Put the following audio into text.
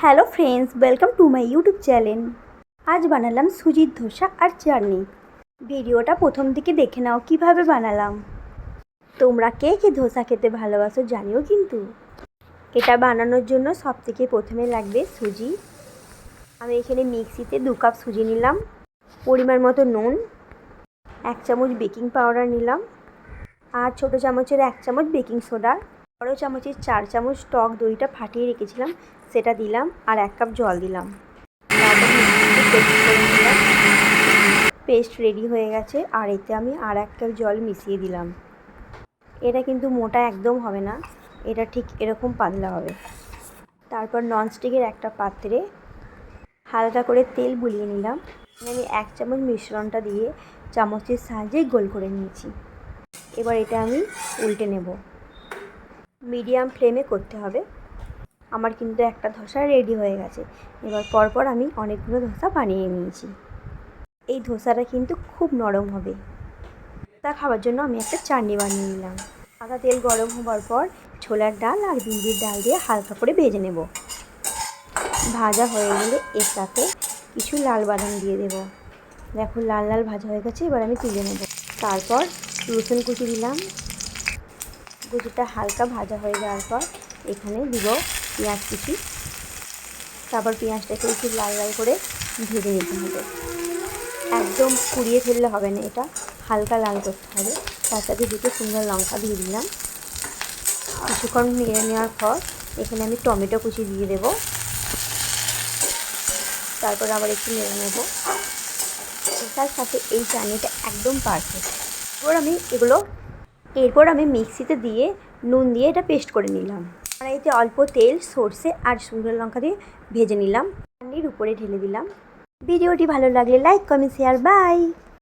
Hello friends, welcome to my YouTube channel. আজ বানালাম সুজির ধোসা আর চাটনি। ভিডিওটা প্রথম থেকে দেখে নাও কিভাবে বানালাম। তোমরা কে কে ধোসা খেতে ভালোবাসো জানিও কিন্তু। এটা বানানোর জন্য সবথেকে প্রথমে লাগবে সুজি। আমি এখানে মিক্সিতে 2 কাপ সুজি নিলাম, পরিমাণ মতো নুন, 1 চামচ বেকিং পাউডার নিলাম, আর ছোটো চামচের 1 চামচ বেকিং সোডা, বড় চামচের 4 চামচ টক দইটা ফাটিয়ে রেখেছিলাম সেটা দিলাম, আর 1 কাপ জল দিলাম। তারপর পেস্ট করে দিলাম। পেস্ট রেডি হয়ে গেছে, আর এতে আমি আর 1 কাপ জল মিশিয়ে দিলাম। এটা কিন্তু মোটা একদম হবে না, এটা ঠিক এরকম পাতলা হবে। তারপর ননস্টিকের একটা পাত্রে হালকা করে তেল বুলিয়ে নিলাম। আমি 1 চামচ মিশ্রণটা দিয়ে চামচের সাহায্যে গোল করে নিয়েছি। এবার এটা আমি উল্টে নেব। মিডিয়াম ফ্লেমে করতে হবে। আমার কিন্তু একটা ধোসা রেডি হয়ে গেছে। এবার পরপর আমি অনেকগুলো ধোসা বানিয়ে নিয়েছি। এই ধোসাটা কিন্তু খুব নরম হবে। তা খাওয়ার জন্য আমি একটা চাটনি বানিয়ে নিলাম। সাদা তেল গরম হবার পর ছোলার ডাল আর বিউলির ডাল দিয়ে হালকা করে ভেজে নেব। ভাজা হয়ে গেলে এর সাথে কিছু লাল বাদাম দিয়ে দেব। দেখো লাল লাল ভাজা হয়ে গেছে, এবার আমি তুলে নেব। তারপর রসুন কুচি দিলাম। কুচিটা হালকা ভাজা হয়ে যাওয়ার পর এখানে দিব পেঁয়াজ কুচি। তারপর পেঁয়াজটাকে একটু লাল লাল করে ভেজে নিতে হবে। একদম পুড়িয়ে ফেললে হবে না, এটা হালকা লাল করতে হবে। তার সাথে 2টো শুকনো লঙ্কা দিয়ে দিলাম। কিছুক্ষণ নেড়ে নেওয়ার পর এখানে আমি টমেটো কুচি দিয়ে দেব। তারপর আবার একটু নেড়ে নেব। তার সাথে এই চাটনিটা একদম পারফেক্ট। এরপর আমি মিক্সিতে দিয়ে নুন দিয়ে এটা পেস্ট করে নিলাম। কড়াইতে অল্প তেল, সর্ষে আর শুকনো লঙ্কা দিয়ে ভেজে নিলাম। চাটনির উপরে ঢেলে দিলাম। ভিডিওটি ভালো লাগলে লাইক, কমেন্ট, শেয়ার। বাই।